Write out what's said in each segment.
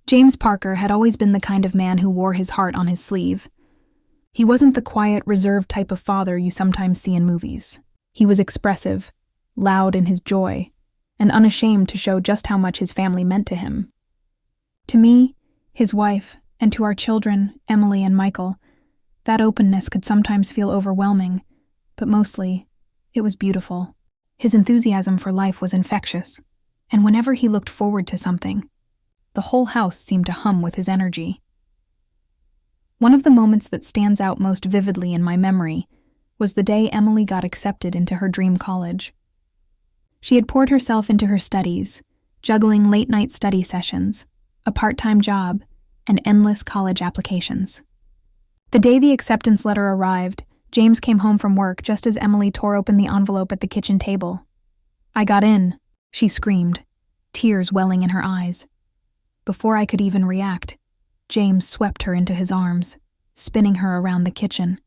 James Parker had always been the kind of man who wore his heart on his sleeve. He wasn't the quiet, reserved type of father you sometimes see in movies. He was expressive, loud in his joy, and unashamed to show just how much his family meant to him. To me, his wife, and to our children, Emily and Michael, that openness could sometimes feel overwhelming, but mostly, it was beautiful. His enthusiasm for life was infectious, and whenever he looked forward to something, the whole house seemed to hum with his energy. One of the moments that stands out most vividly in my memory was the day Emily got accepted into her dream college. She had poured herself into her studies, juggling late-night study sessions, a part-time job, and endless college applications. The day the acceptance letter arrived, James came home from work just as Emily tore open the envelope at the kitchen table. "I got in," she screamed, tears welling in her eyes. Before I could even react, James swept her into his arms, spinning her around the kitchen,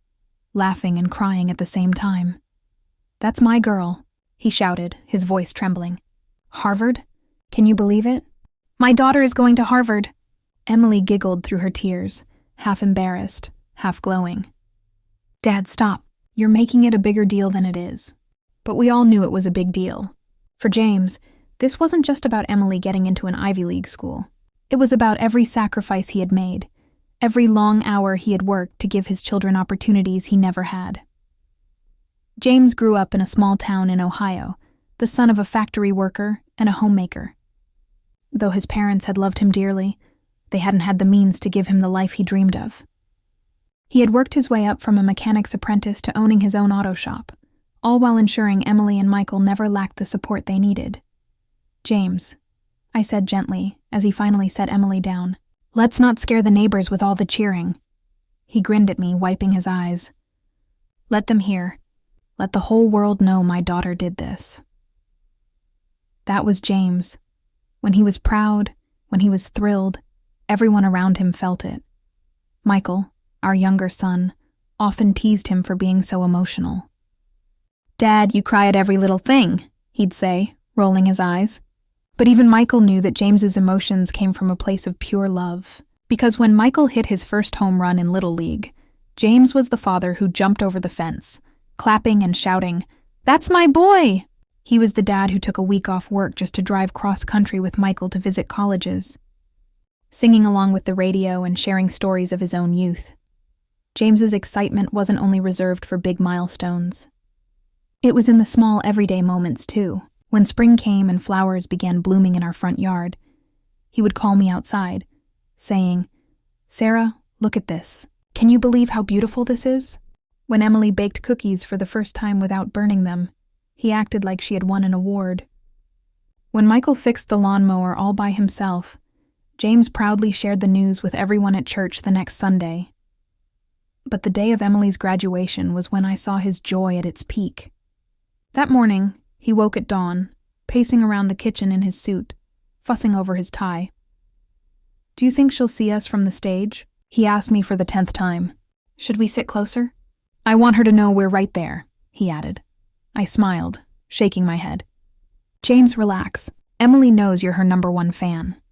laughing and crying at the same time. "That's my girl," he shouted, his voice trembling. "Harvard? Can you believe it? My daughter is going to Harvard." Emily giggled through her tears, half embarrassed, half glowing. "Dad, stop. You're making it a bigger deal than it is." But we all knew it was a big deal. For James, this wasn't just about Emily getting into an Ivy League school. It was about every sacrifice he had made, every long hour he had worked to give his children opportunities he never had. James grew up in a small town in Ohio, the son of a factory worker and a homemaker. Though his parents had loved him dearly, they hadn't had the means to give him the life he dreamed of. He had worked his way up from a mechanic's apprentice to owning his own auto shop, all while ensuring Emily and Michael never lacked the support they needed. "James," I said gently, as he finally set Emily down, "let's not scare the neighbors with all the cheering." He grinned at me, wiping his eyes. "Let them hear. Let the whole world know my daughter did this." That was James. When he was proud, when he was thrilled, everyone around him felt it. Michael, our younger son, often teased him for being so emotional. "Dad, you cry at every little thing," he'd say, rolling his eyes. But even Michael knew that James's emotions came from a place of pure love. Because when Michael hit his first home run in Little League, James was the father who jumped over the fence, clapping and shouting, "That's my boy!" He was the dad who took a week off work just to drive cross-country with Michael to visit colleges, singing along with the radio and sharing stories of his own youth. James's excitement wasn't only reserved for big milestones. It was in the small everyday moments, too. When spring came and flowers began blooming in our front yard, he would call me outside, saying, "Sarah, look at this. Can you believe how beautiful this is?" When Emily baked cookies for the first time without burning them, he acted like she had won an award. When Michael fixed the lawnmower all by himself, James proudly shared the news with everyone at church the next Sunday. But the day of Emily's graduation was when I saw his joy at its peak. That morning, he woke at dawn, pacing around the kitchen in his suit, fussing over his tie. "Do you think she'll see us from the stage?" he asked me for the 10th time. "Should we sit closer?" "I want her to know we're right there," he added. I smiled, shaking my head. "James, relax. Emily knows you're her #1 fan."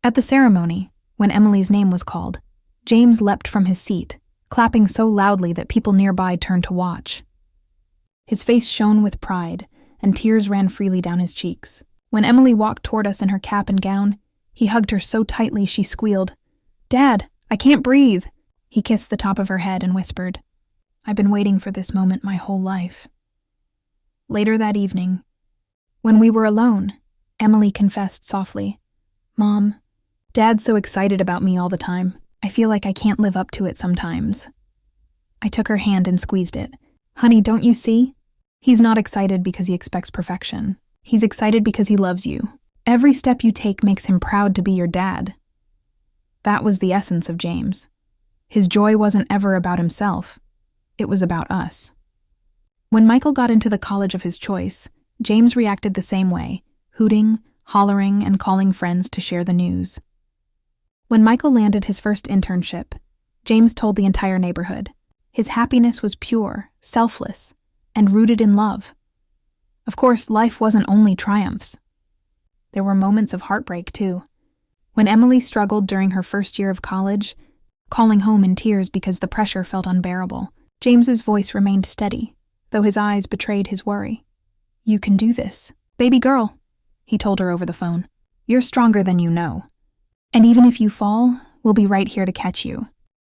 At the ceremony, when Emily's name was called, James leapt from his seat, clapping so loudly that people nearby turned to watch. His face shone with pride, and tears ran freely down his cheeks. When Emily walked toward us in her cap and gown, he hugged her so tightly she squealed, "Dad, I can't breathe." He kissed the top of her head and whispered, "I've been waiting for this moment my whole life." Later that evening, when we were alone, Emily confessed softly, "Mom, Dad's so excited about me all the time. I feel like I can't live up to it sometimes." I took her hand and squeezed it. "Honey, don't you see? He's not excited because he expects perfection. He's excited because he loves you. Every step you take makes him proud to be your dad." That was the essence of James. His joy wasn't ever about himself. It was about us. When Michael got into the college of his choice, James reacted the same way, hooting, hollering, and calling friends to share the news. When Michael landed his first internship, James told the entire neighborhood. His happiness was pure, selfless, and rooted in love. Of course, life wasn't only triumphs. There were moments of heartbreak, too. When Emily struggled during her first year of college, calling home in tears because the pressure felt unbearable, James's voice remained steady, though his eyes betrayed his worry. "You can do this. Baby girl," he told her over the phone. "You're stronger than you know. And even if you fall, we'll be right here to catch you."